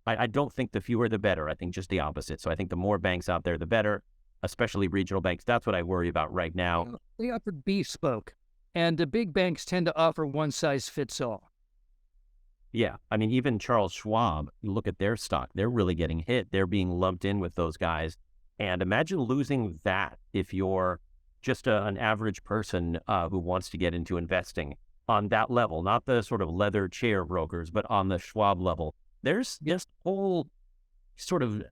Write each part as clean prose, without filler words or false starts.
I don't think the fewer the better. I think just the opposite. So I think the more banks out there, the better, especially regional banks. That's what I worry about right now. They offered bespoke, and the big banks tend to offer one size fits all. Yeah. I mean, even Charles Schwab, you look at their stock, they're really getting hit. They're being lumped in with those guys. And imagine losing that if you're just an average person who wants to get into investing on that level, not the sort of leather chair brokers, but on the Schwab level. There's just whole sort of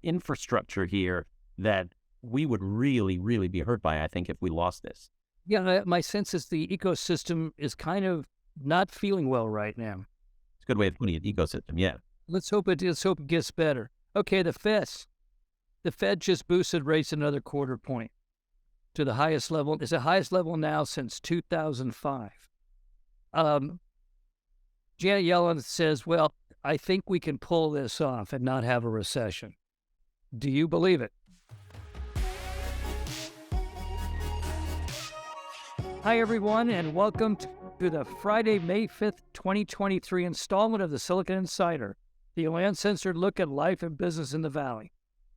infrastructure here that we would really, really be hurt by, I think, if we lost this. Yeah, my sense is the ecosystem is kind of not feeling well right now. It's a good way of putting it, ecosystem, yeah. Let's hope it gets better. Okay, the Fed just boosted rates another quarter point to the highest level. It's the highest level now since 2005. Janet Yellen says, well, I think we can pull this off and not have a recession. Do you believe it? Hi, everyone, and welcome to the Friday, May 5th, 2023 installment of the Silicon Insider, the uncensored look at life and business in the Valley.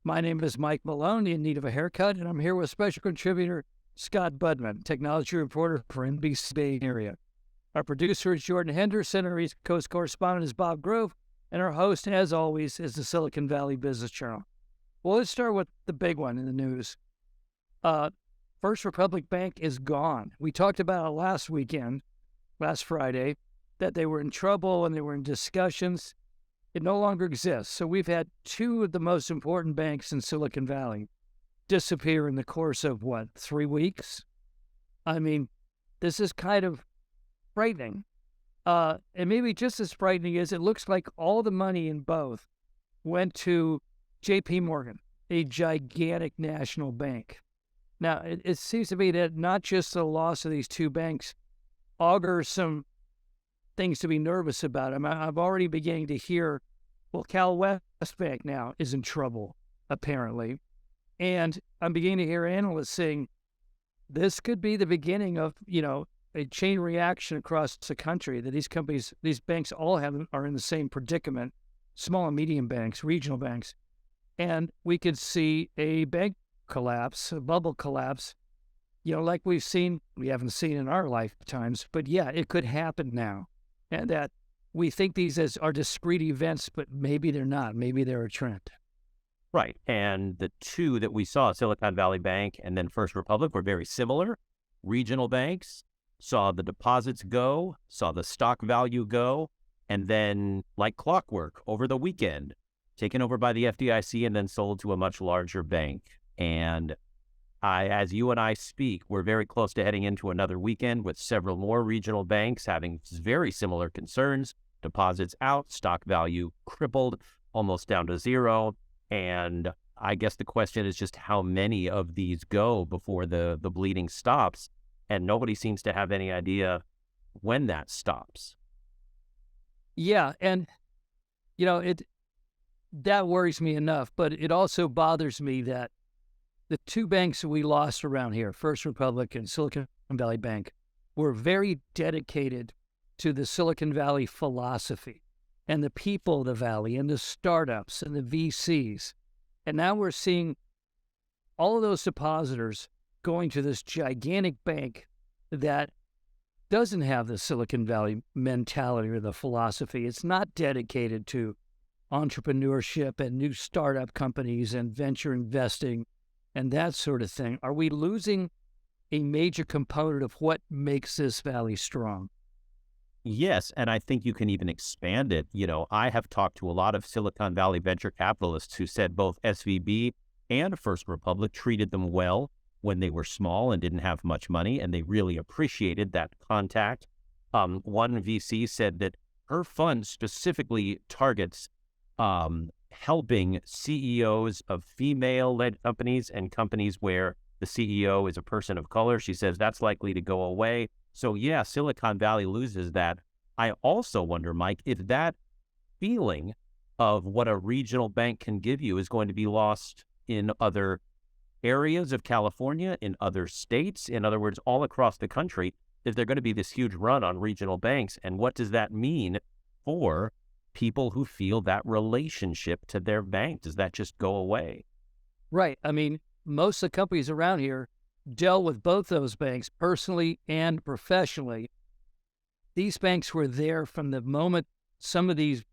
My name is Mike Malone, in need of a haircut, and I'm here with special contributor Scott Budman, technology reporter for NBC Bay Area. Our producer is Jordan Henderson, our East Coast correspondent is Bob Grove, and our host, as always, is the Silicon Valley Business Journal. Well, let's start with the big one in the news. First Republic Bank is gone. We talked about it last Friday, that they were in trouble and they were in discussions. It no longer exists. So we've had two of the most important banks in Silicon Valley disappear in the course of, 3 weeks? I mean, this is kind of frightening. And maybe just as frightening is it looks like all the money in both went to J.P. Morgan, a gigantic national bank. Now, it seems to me that not just the loss of these two banks augurs some things to be nervous about. I'm already beginning to hear, Cal West Bank now is in trouble, apparently. And I'm beginning to hear analysts saying this could be the beginning of, a chain reaction across the country, that these banks all are in the same predicament, small and medium banks, regional banks. And we could see a bank collapse, a bubble collapse, like we haven't seen in our lifetimes, but yeah, it could happen now. And that we think these are discrete events, but maybe they're not. Maybe they're a trend. Right. And the two that we saw, Silicon Valley Bank and then First Republic, were very similar. Regional banks saw the deposits go, saw the stock value go, and then like clockwork over the weekend, taken over by the FDIC and then sold to a much larger bank. And as you and I speak, we're very close to heading into another weekend with several more regional banks having very similar concerns. Deposits out, stock value crippled, almost down to zero. And I guess the question is just how many of these go before the bleeding stops. And nobody seems to have any idea when that stops. Yeah, and, that worries me enough. But it also bothers me that the two banks that we lost around here, First Republic and Silicon Valley Bank, were very dedicated to the Silicon Valley philosophy and the people of the Valley and the startups and the VCs. And now we're seeing all of those depositors going to this gigantic bank that doesn't have the Silicon Valley mentality or the philosophy. It's not dedicated to entrepreneurship and new startup companies and venture investing and that sort of thing. Are we losing a major component of what makes this valley strong? Yes, and I think you can even expand it. I have talked to a lot of Silicon Valley venture capitalists who said both SVB and First Republic treated them well when they were small and didn't have much money, and they really appreciated that contact. One VC said that her fund specifically targets helping CEOs of female-led companies and companies where the CEO is a person of color. She says that's likely to go away. So yeah, Silicon Valley loses that. I also wonder, Mike, if that feeling of what a regional bank can give you is going to be lost in other areas of California, in other states, in other words, all across the country, is there going to be this huge run on regional banks? And what does that mean for people who feel that relationship to their bank. Does that just go away? Right. I mean, most of the companies around here dealt with both those banks personally and professionally. These banks were there from the moment some of these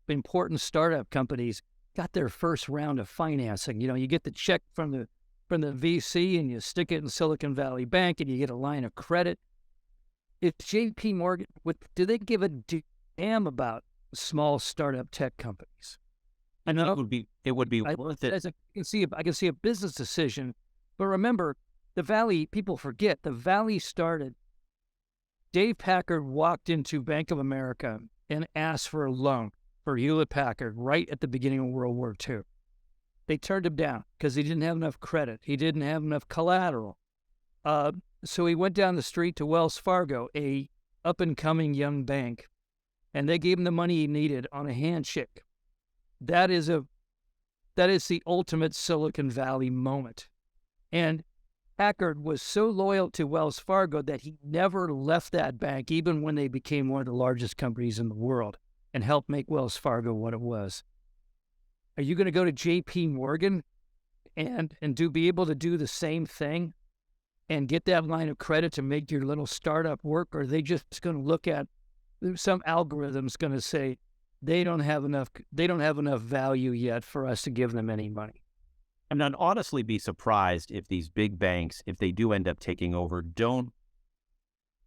important startup companies got their first round of financing. You get the check from the VC and you stick it in Silicon Valley Bank and you get a line of credit. If JP Morgan, do they give a damn about small startup tech companies? I know it would be worth it. I can see a business decision, but remember, the Valley, people forget, the Valley started. Dave Packard walked into Bank of America and asked for a loan for Hewlett-Packard right at the beginning of World War II. They turned him down because he didn't have enough credit. He didn't have enough collateral. So he went down the street to Wells Fargo, a up-and-coming young bank, and they gave him the money he needed on a handshake. That is the ultimate Silicon Valley moment. And Packard was so loyal to Wells Fargo that he never left that bank, even when they became one of the largest companies in the world, and helped make Wells Fargo what it was. Are you going to go to JP Morgan and be able to do the same thing and get that line of credit to make your little startup work? Or are they just going to look at some algorithm's going to say they don't have enough value yet for us to give them any money? And I'd honestly be surprised if these big banks, if they do end up taking over, don't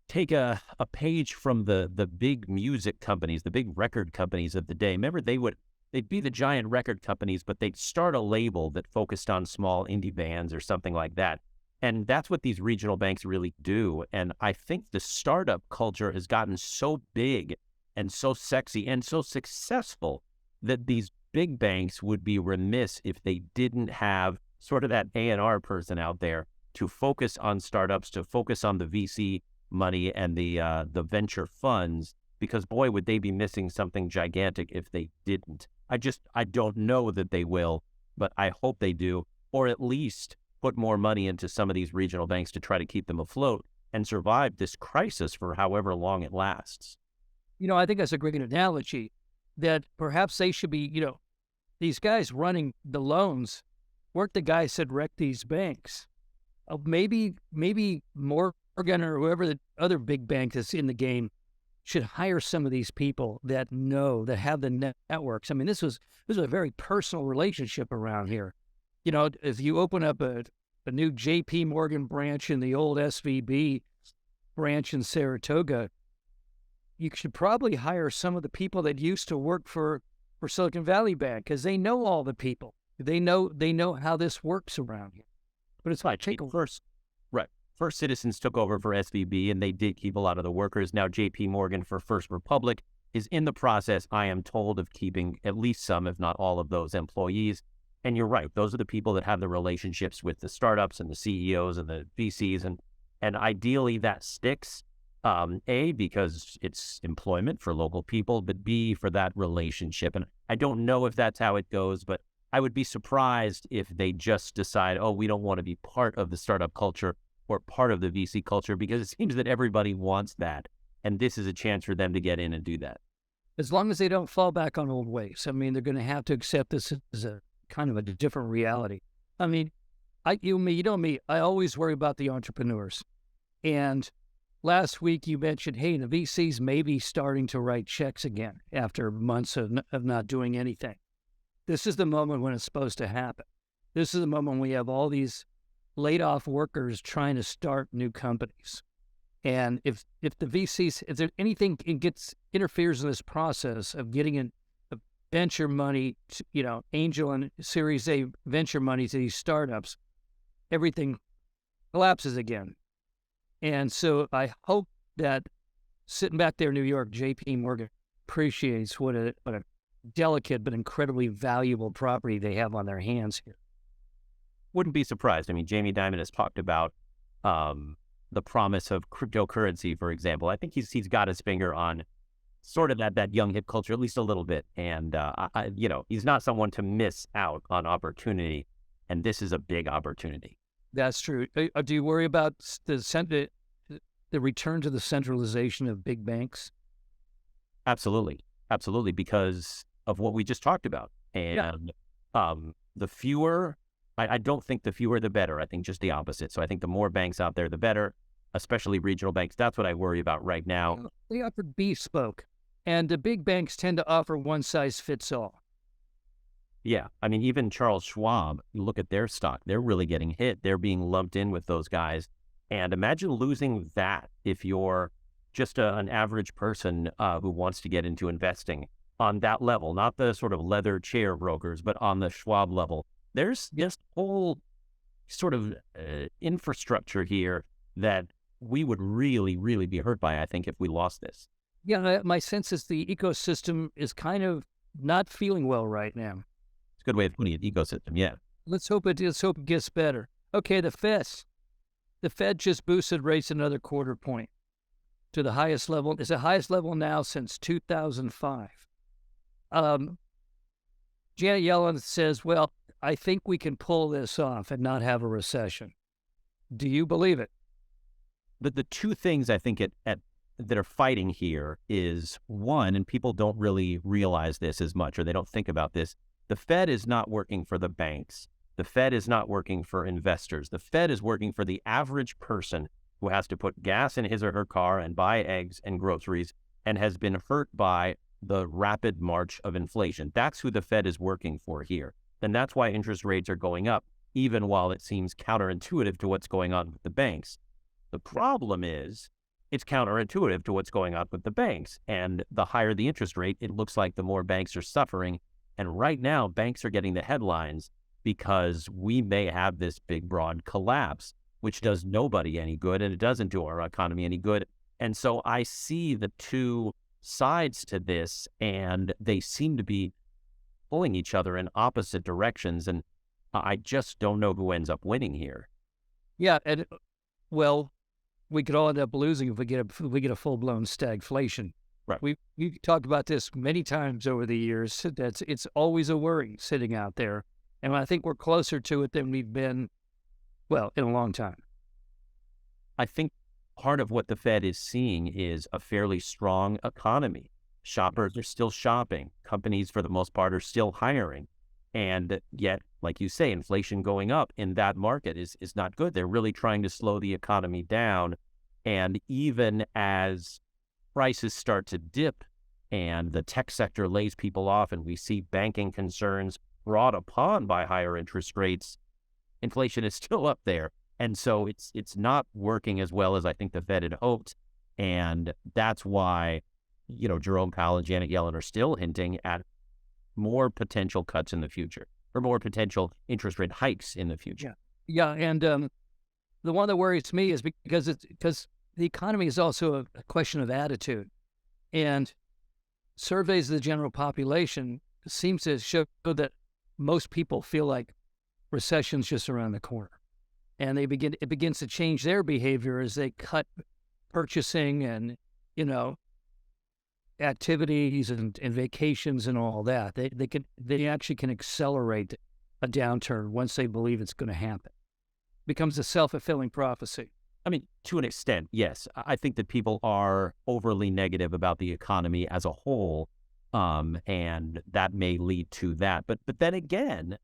take a page from the big music companies, the big record companies of the day. Remember, they'd be the giant record companies, but they'd start a label that focused on small indie bands or something like that. And that's what these regional banks really do. And I think the startup culture has gotten so big and so sexy and so successful that these big banks would be remiss if they didn't have sort of that A&R person out there to focus on startups, to focus on the VC money and the venture funds, because boy, would they be missing something gigantic if they didn't. I don't know that they will, but I hope they do, or at least put more money into some of these regional banks to try to keep them afloat and survive this crisis for however long it lasts. I think that's a great analogy, that perhaps they should be, these guys running the loans weren't the guys that wrecked these banks. Maybe Morgan or whoever the other big bank that's in the game should hire some of these people that have the networks. I mean, this was a very personal relationship around here. If you open up a new JP Morgan branch in the old SVB branch in Saratoga, you should probably hire some of the people that used to work for Silicon Valley Bank, because they know all the people. They know how this works around here. But it's like First Citizens took over for SVB, and they did keep a lot of the workers. Now JP Morgan for First Republic is in the process, I am told, of keeping at least some, if not all of those employees. And you're right, those are the people that have the relationships with the startups and the CEOs and the VCs, and ideally that sticks. A, because it's employment for local people, but B, for that relationship. And I don't know if that's how it goes, but I would be surprised if they just decide, we don't want to be part of the startup culture or part of the VC culture, because it seems that everybody wants that. And this is a chance for them to get in and do that. As long as they don't fall back on old ways. I mean, they're going to have to accept this as a kind of a different reality. I mean, you know me, I always worry about the entrepreneurs. And last week you mentioned, hey, the VCs may be starting to write checks again after months of not doing anything. This is the moment when it's supposed to happen. This is the moment when we have all these laid off workers trying to start new companies. And if the VCs, if there anything interferes in this process of getting in venture money, angel and Series A venture money to these startups, everything collapses again. And so I hope that sitting back there in New York, JP Morgan appreciates what a delicate but incredibly valuable property they have on their hands here. Wouldn't be surprised. I mean, Jamie Dimon has talked about the promise of cryptocurrency, for example. I think he's got his finger on sort of that young hip culture, at least a little bit. And, he's not someone to miss out on opportunity. And this is a big opportunity. That's true. Do you worry about the return to the centralization of big banks? Absolutely. absolutely, because of what we just talked about. Yeah. And the fewer, I don't think the fewer the better. I think just the opposite. So I think the more banks out there, the better, especially regional banks. That's what I worry about right now. They offered bespoke, and the big banks tend to offer one size fits all. Yeah. I mean, even Charles Schwab, you look at their stock, they're really getting hit. They're being lumped in with those guys. And imagine losing that if you're just an average person who wants to get into investing on that level, not the sort of leather chair brokers, but on the Schwab level. There's this whole sort of infrastructure here that we would really, really be hurt by, I think, if we lost this. Yeah, my sense is the ecosystem is kind of not feeling well right now. It's a good way of putting it, ecosystem, yeah. Let's hope it gets better. Okay, the Fed. The Fed just boosted rates another quarter point to the highest level. It's the highest level now since 2005. Janet Yellen says, well, I think we can pull this off and not have a recession. Do you believe it? But the two things I think that are fighting here is, one, and people don't really realize this as much, or they don't think about this, the Fed is not working for the banks. The Fed is not working for investors. The Fed is working for the average person who has to put gas in his or her car and buy eggs and groceries and has been hurt by the rapid march of inflation. That's who the Fed is working for here. And that's why interest rates are going up, even while it seems counterintuitive to what's going on with the banks. The problem is it's counterintuitive to what's going on with the banks. And the higher the interest rate, it looks like the more banks are suffering. And right now, banks are getting the headlines because we may have this big, broad collapse, which does nobody any good, and it doesn't do our economy any good. And so I see the two sides to this, and they seem to be pulling each other in opposite directions. And I just don't know who ends up winning here. Yeah, and well, we could all end up losing if we get a full-blown stagflation. Right. We talked about this many times over the years. It's always a worry sitting out there. And I think we're closer to it than we've been, well, in a long time. I think part of what the Fed is seeing is a fairly strong economy. Shoppers are still shopping. Companies, for the most part, are still hiring. And yet, like you say, inflation going up in that market is not good. They're really trying to slow the economy down. And even as prices start to dip and the tech sector lays people off and we see banking concerns brought upon by higher interest rates, inflation is still up there. And so it's not working as well as I think the Fed had hoped. And that's why, Jerome Powell and Janet Yellen are still hinting at more potential cuts in the future, or more potential interest rate hikes in the future. Yeah. And the one that worries me is because the economy is also a question of attitude. And surveys of the general population seems to show that most people feel like recession's just around the corner. And it begins to change their behavior as they cut purchasing and, activities and vacations and all that. They actually can accelerate a downturn once they believe it's going to happen. It becomes a self-fulfilling prophecy. I mean, to an extent, yes. I think that people are overly negative about the economy as a whole, and that may lead to that. But then again,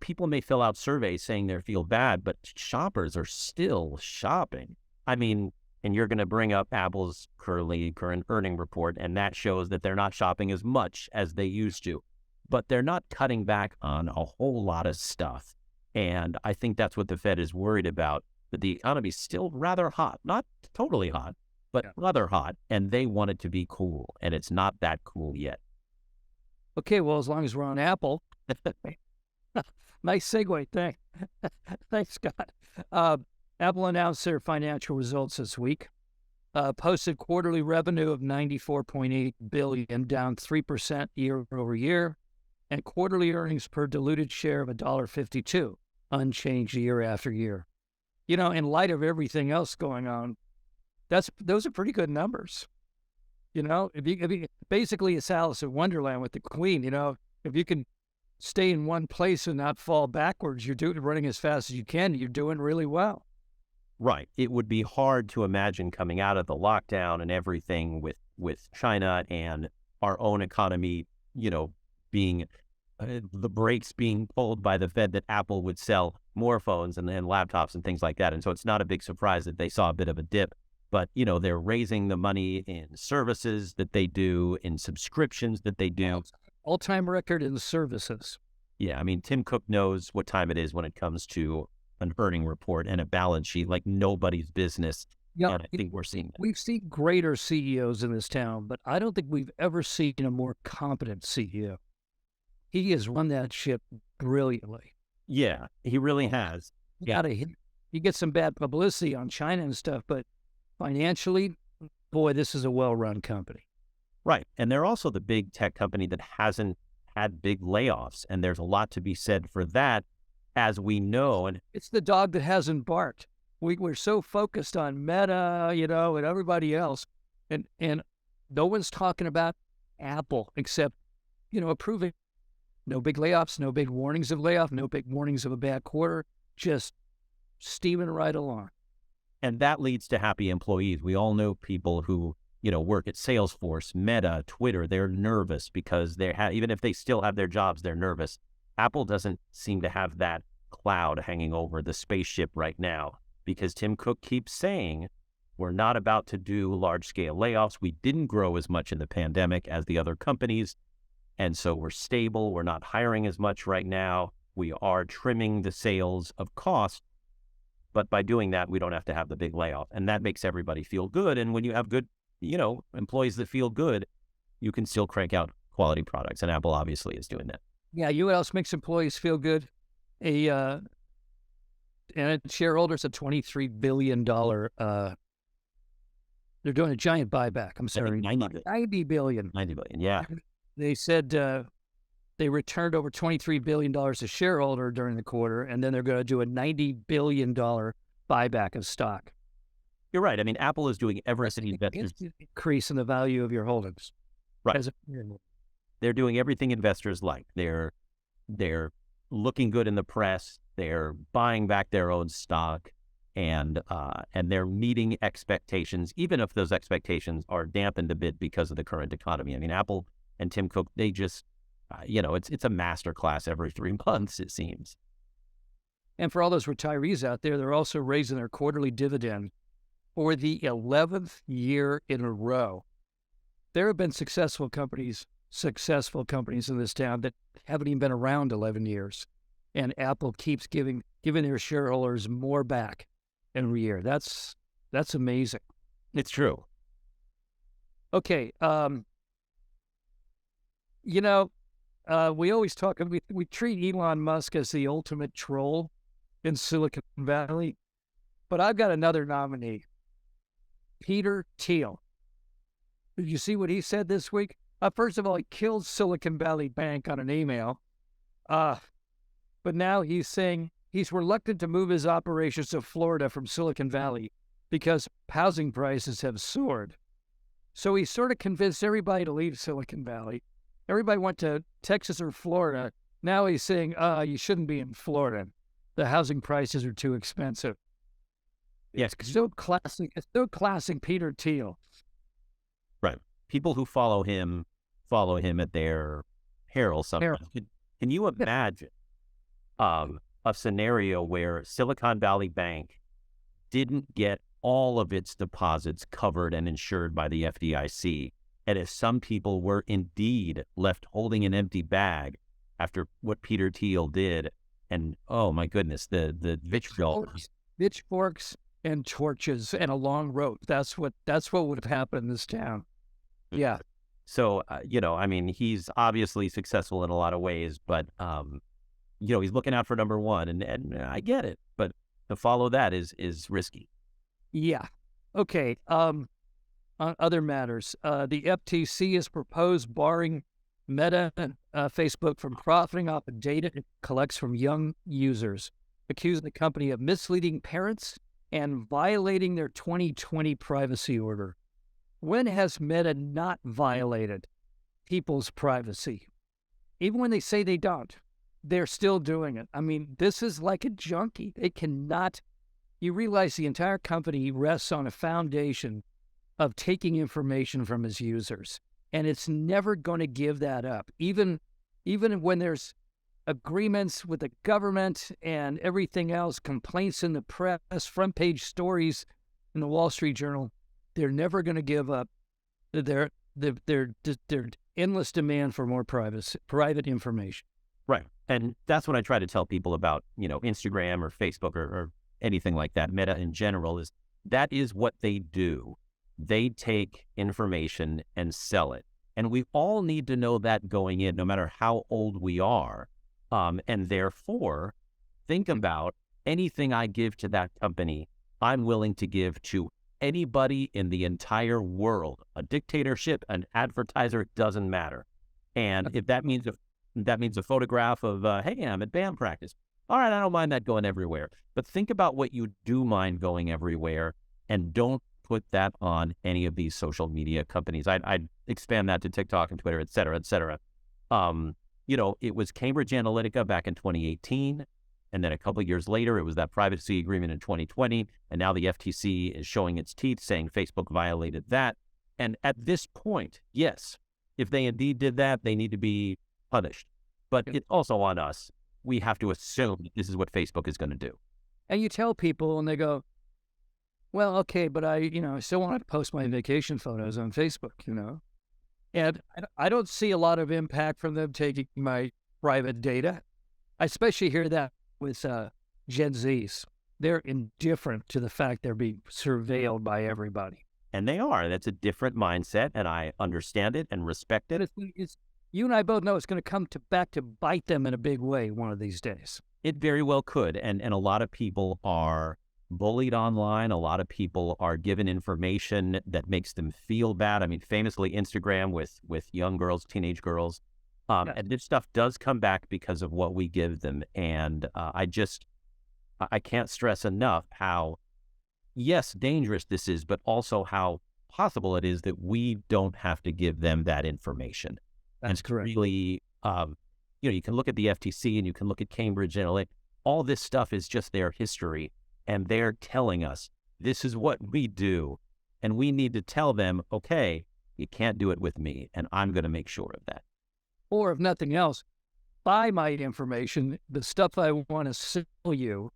people may fill out surveys saying they feel bad, but shoppers are still shopping. I mean, and you're going to bring up Apple's current earning report, and that shows that they're not shopping as much as they used to. But they're not cutting back on a whole lot of stuff. And I think that's what the Fed is worried about, that the economy is still rather hot, not totally hot, but rather hot, and they want it to be cool, and it's not that cool yet. Okay, well, as long as we're on Apple, nice segue, thanks, Scott. Apple announced their financial results this week, posted quarterly revenue of $94.8 billion, down 3% year over year, and quarterly earnings per diluted share of $1.52, unchanged year after year. In light of everything else going on, those are pretty good numbers. Basically it's Alice in Wonderland with the Queen. If you can stay in one place and not fall backwards, running as fast as you can, you're doing really well. Right. It would be hard to imagine coming out of the lockdown and everything with China and our own economy, being the brakes being pulled by the Fed, that Apple would sell more phones and laptops and things like that. And so it's not a big surprise that they saw a bit of a dip. But, they're raising the money in services that they do, in subscriptions that they do. All-time record in services. Yeah, I mean, Tim Cook knows what time it is when it comes to an earning report and a balance sheet like nobody's business. Yeah, and I think we're seeing that. We've seen greater CEOs in this town, but I don't think we've ever seen a more competent CEO. He has run that ship brilliantly. Yeah, he really has. He gets some bad publicity on China and stuff, but financially, boy, this is a well-run company. Right. And they're also the big tech company that hasn't had big layoffs. And there's a lot to be said for that, as we know. And it's the dog that hasn't barked. We're so focused on Meta, and everybody else. And no one's talking about Apple except, approving. No big layoffs, no big warnings of layoff, no big warnings of a bad quarter, just steaming right along. And that leads to happy employees. We all know people who, work at Salesforce, Meta, Twitter. They're nervous because even if they still have their jobs, they're nervous. Apple doesn't seem to have that cloud hanging over the spaceship right now, because Tim Cook keeps saying, we're not about to do large-scale layoffs. We didn't grow as much in the pandemic as the other companies, and so we're stable. We're not hiring as much right now. We are trimming the sails of cost, but by doing that, we don't have to have the big layoff, and that makes everybody feel good. And when you have good, employees that feel good, you can still crank out quality products, and Apple obviously is doing that. Yeah, you know what else makes employees feel good? And shareholders, a $23 billion, they're doing a giant buyback. I'm sorry. 90 billion. 90 billion, yeah. They said they returned over $23 billion to shareholder during the quarter, and then they're going to do a $90 billion buyback of stock. You're right. I mean, Apple is doing everything investors... increase in the value of your holdings. Right. They're doing everything investors like. They're looking good in the press. They're buying back their own stock, and they're meeting expectations, even if those expectations are dampened a bit because of the current economy. I mean, Apple and Tim Cook, they just, it's a master class every 3 months, it seems. And for all those retirees out there, they're also raising their quarterly dividend for the 11th year in a row. There have been successful companies in this town that haven't even been around 11 years. And Apple keeps giving their shareholders more back every year. That's amazing. It's true. Okay. We alwa's talk, we treat Elon Musk as the ultimate troll in Silicon Valley, but I've got another nominee, Peter Thiel. Did you see what he said this week? First of all, he killed Silicon Valley Bank on an email, but now he's saying he's reluctant to move his operations to Florida from Silicon Valley because housing prices have soared. So he sort of convinced everybody to leave Silicon Valley. Everybody went to Texas or Florida. Now he's saying, you shouldn't be in Florida. The housing prices are too expensive. Yes. It's so classic Peter Thiel. Right. People who follow him at their peril sometimes. Can you imagine a scenario where Silicon Valley Bank didn't get all of its deposits covered and insured by the FDIC? And if some people were indeed left holding an empty bag after what Peter Thiel did, and oh my goodness, the vitriol. Pitchforks and torches and a long rope. That's what would have happened in this town. Yeah. So, I mean, he's obviously successful in a lot of ways, but, he's looking out for number one, and I get it, but to follow that is risky. Yeah. Okay. On other matters, the FTC has proposed barring Meta and Facebook from profiting off the data it collects from young users, accusing the company of misleading parents and violating their 2020 privacy order. When has Meta not violated people's privacy? Even when they say they don't, they're still doing it. I mean, this is like a junkie. It cannot. You realize the entire company rests on a foundation of taking information from its users. and it's never going to give that up. Even when there's agreements with the government and everything else, complaints in the press, front page stories in the Wall Street Journal, they're never going to give up their endless demand for more private information. Right. And that's what I try to tell people about, Instagram or Facebook or anything like that, Meta in general, is that is what they do. They take information and sell it. And we all need to know that going in, no matter how old we are. And therefore, think about anything I give to that company, I'm willing to give to anybody in the entire world. A dictatorship, an advertiser, doesn't matter. And if that means a photograph of, hey, I'm at band practice. All right, I don't mind that going everywhere. But think about what you do mind going everywhere, and don't put that on any of these social media companies. I'd expand that to TikTok and Twitter, et cetera, et cetera. It was Cambridge Analytica back in 2018. And then a couple of years later, it was that privacy agreement in 2020. And now the FTC is showing its teeth, saying Facebook violated that. And at this point, yes, if they indeed did that, they need to be punished. But it's also on us. We have to assume that this is what Facebook is going to do. And you tell people, and they go, well, okay, but I still want to post my vacation photos on Facebook, And I don't see a lot of impact from them taking my private data. I especially hear that with Gen Zs. They're indifferent to the fact they're being surveilled by everybody. And they are. That's a different mindset, and I understand it and respect it. But you and I both know it's going to come back to bite them in a big way one of these days. It very well could. And a lot of people are bullied online. A lot of people are given information that makes them feel bad. I mean, famously Instagram with young girls, teenage girls. And this stuff does come back because of what we give them. And I can't stress enough how, yes, dangerous this is, but also how possible it is that we don't have to give them that information. That's correct. Really, you can look at the FTC and you can look at Cambridge Analytica. All this stuff is just their history. And they're telling us, this is what we do. And we need to tell them, okay, you can't do it with me. And I'm going to make sure of that. Or if nothing else, buy my information, the stuff I want to sell you.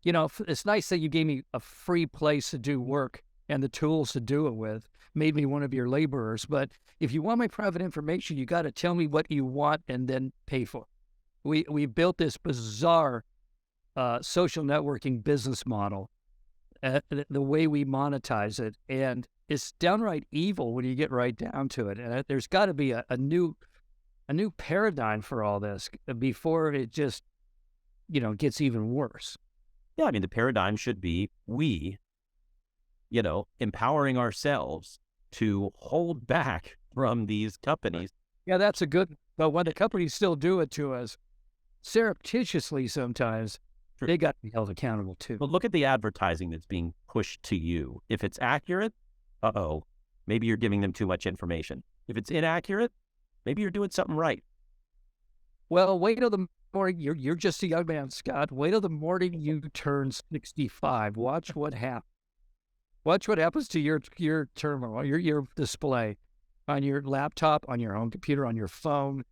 It's nice that you gave me a free place to do work and the tools to do it with, made me one of your laborers. But if you want my private information, you got to tell me what you want and then pay for it. We built this bizarre social networking business model, the way we monetize it, and it's downright evil when you get right down to it. And there's got to be a new paradigm for all this before it just, gets even worse. Yeah, I mean, the paradigm should be we, empowering ourselves to hold back from these companies. Yeah, that's a good, but when the companies still do it to us surreptitiously sometimes, True. They got to be held accountable too. But look at the advertising that's being pushed to you. If it's accurate, maybe you're giving them too much information. If it's inaccurate, maybe you're doing something right. Well, wait till the morning. You're just a young man, Scott. Wait till the morning you turn 65. Watch what happens. Watch what happens to your terminal, your display, on your laptop, on your home computer, on your phone.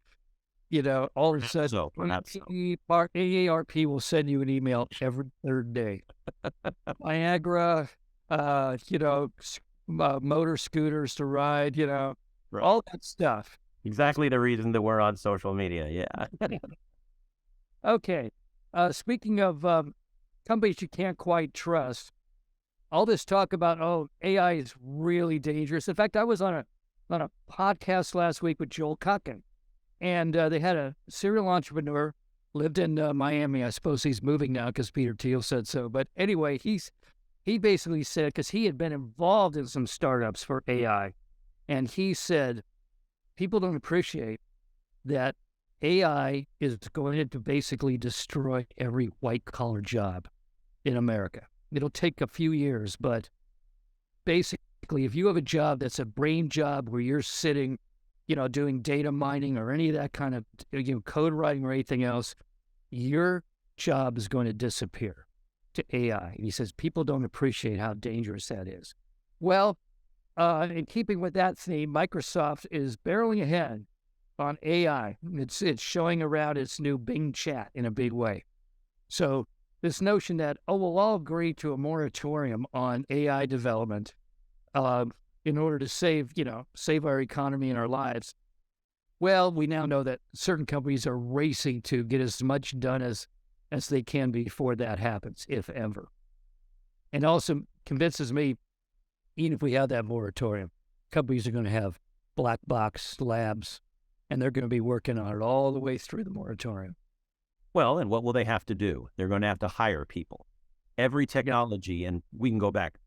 All of a sudden, AARP will send you an email every third day. Viagra, motor scooters to ride, Right. All that stuff. Exactly the reason that we're on social media. Yeah. Okay. Speaking of companies you can't quite trust, all this talk about, AI is really dangerous. In fact, I was on a podcast last week with Joel Kutkin, and they had a serial entrepreneur, lived in Miami. I suppose he's moving now because Peter Thiel said so. But anyway, he basically said, because he had been involved in some startups for AI, and he said, people don't appreciate that AI is going to basically destroy every white-collar job in America. It'll take a few years, but basically, if you have a job that's a brain job where you're sitting, doing data mining or any of that kind of, code writing or anything else, your job is going to disappear to AI. And he says people don't appreciate how dangerous that is. Well, In keeping with that theme, Microsoft is barreling ahead on AI. It's showing around its new Bing chat in a big way. So this notion that, we'll all agree to a moratorium on AI development in order to save our economy and our lives. Well, we now know that certain companies are racing to get as much done as they can before that happens, if ever. And also convinces me, even if we have that moratorium, companies are going to have black box labs, and they're going to be working on it all the way through the moratorium. Well, and what will they have to do? They're going to have to hire people. Every technology, and we can go back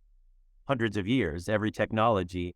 hundreds of years, every technology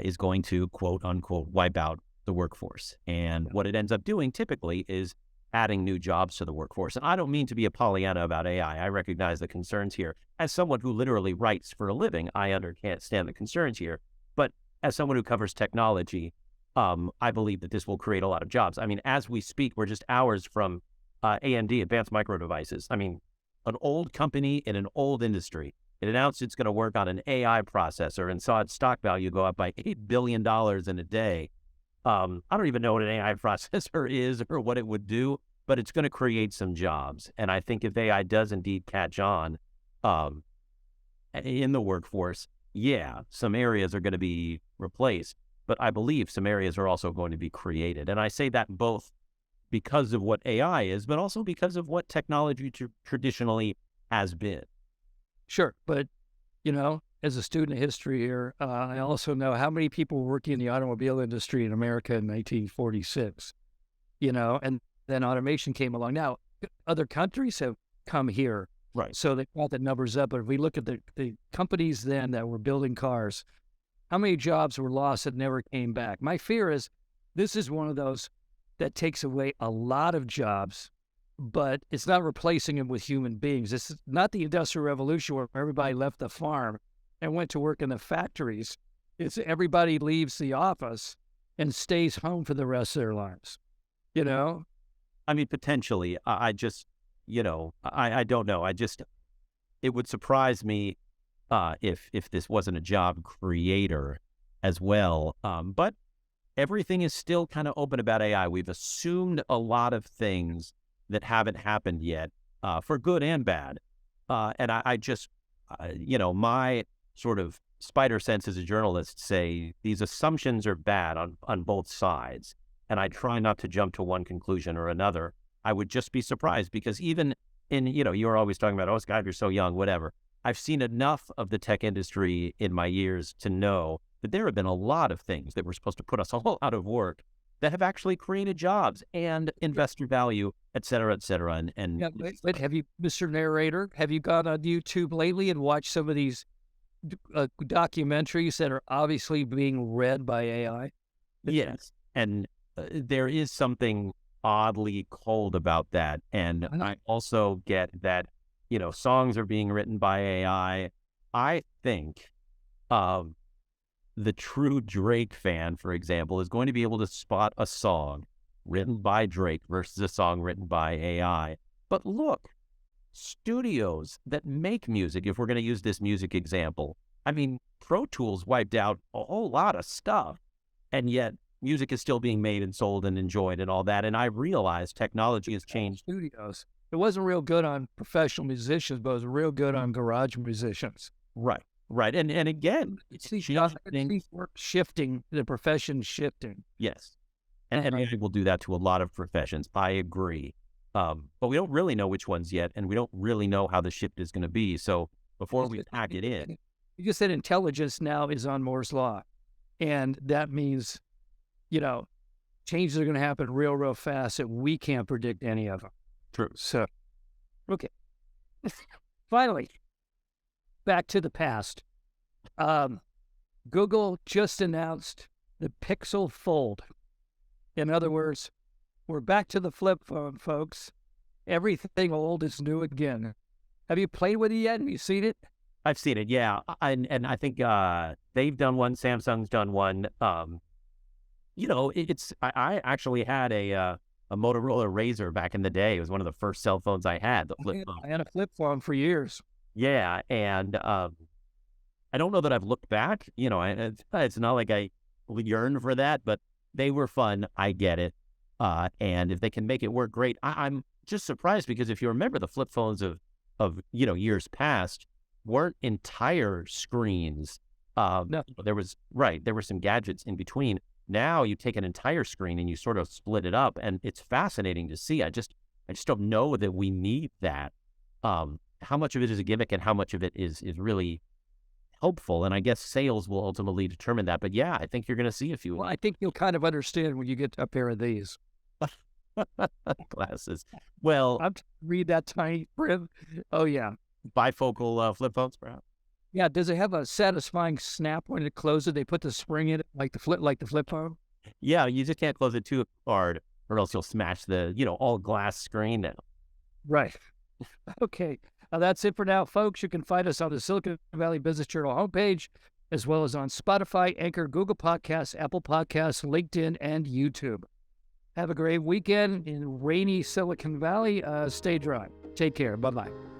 is going to, quote unquote, wipe out the workforce. And what it ends up doing typically is adding new jobs to the workforce. And I don't mean to be a Pollyanna about AI. I recognize the concerns here. As someone who literally writes for a living, I understand the concerns here. But as someone who covers technology, I believe that this will create a lot of jobs. I mean, as we speak, we're just hours from AMD, Advanced Micro Devices. I mean, an old company in an old industry. It announced it's going to work on an AI processor and saw its stock value go up by $8 billion in a day. I don't even know what an AI processor is or what it would do, but it's going to create some jobs. And I think if AI does indeed catch on in the workforce, some areas are going to be replaced, but I believe some areas are also going to be created. And I say that both because of what AI is, but also because of what technology traditionally has been. Sure, but, as a student of history here, I also know how many people were working in the automobile industry in America in 1946, and then automation came along. Now, other countries have come here, right? So they brought the numbers up. But if we look at the companies then that were building cars, how many jobs were lost that never came back? My fear is this is one of those that takes away a lot of jobs, but it's not replacing them with human beings. It's not the Industrial Revolution where everybody left the farm and went to work in the factories. It's everybody leaves the office and stays home for the rest of their lives, I mean, potentially. I just, I don't know. It would surprise me if this wasn't a job creator as well. But everything is still kind of open about AI. We've assumed a lot of things that haven't happened yet, for good and bad. And I just, my sort of spider sense as a journalist say these assumptions are bad on both sides. And I try not to jump to one conclusion or another. I would just be surprised because even in, you're always talking about, Scott, you're so young, whatever. I've seen enough of the tech industry in my years to know that there have been a lot of things that were supposed to put us all out of work that have actually created jobs and investor value, et cetera, et cetera. But have you, Mr. Narrator, have you gone on YouTube lately and watched some of these documentaries that are obviously being read by AI? Yes. And there is something oddly cold about that. And I also get that, songs are being written by AI. I think the true Drake fan, for example, is going to be able to spot a song written by Drake versus a song written by AI. But look, studios that make music, if we're going to use this music example, I mean, Pro Tools wiped out a whole lot of stuff, and yet music is still being made and sold and enjoyed and all that. And I realize technology has changed. Studios. It wasn't real good on professional musicians, but it was real good on garage musicians. Right. Right. And again, it's work shifting, the profession shifting. Yes. And AI will do that to a lot of professions. I agree. But we don't really know which ones yet, and we don't really know how the shift is going to be. So before we pack it in. You just said intelligence now is on Moore's Law. And that means, changes are going to happen real fast that we can't predict any of them. True. So, okay. Finally, back to the past. Google just announced the Pixel Fold. In other words, we're back to the flip phone, folks. Everything old is new again. Have you played with it yet? Have you seen it? I've seen it, yeah. And I think they've done one. Samsung's done one. I actually had a Motorola Razr back in the day. It was one of the first cell phones I had, the flip phone. I had a flip phone for years. Yeah, and I don't know that I've looked back. It's not like I yearn for that, but they were fun. I get it. And if they can make it work, great. I'm just surprised because if you remember the flip phones of years past weren't entire screens. No. There were some gadgets in between. Now you take an entire screen and you sort of split it up, and it's fascinating to see. I just don't know that we need that. How much of it is a gimmick and how much of it is really helpful? And I guess sales will ultimately determine that. But yeah, I think you're going to see a few Well, I think you'll kind of understand when you get a pair of these. glasses. Well, Read that tiny print. Oh, yeah. bifocal flip phones, perhaps. Yeah, does it have a satisfying snap when it closes? They put the spring in it like the flip phone? Yeah, you just can't close it too hard, or else you'll smash the all glass screen now. Right. Okay. That's it for now, folks. You can find us on the Silicon Valley Business Journal homepage, as well as on Spotify, Anchor, Google Podcasts, Apple Podcasts, LinkedIn, and YouTube. Have a great weekend in rainy Silicon Valley. Stay dry. Take care. Bye-bye.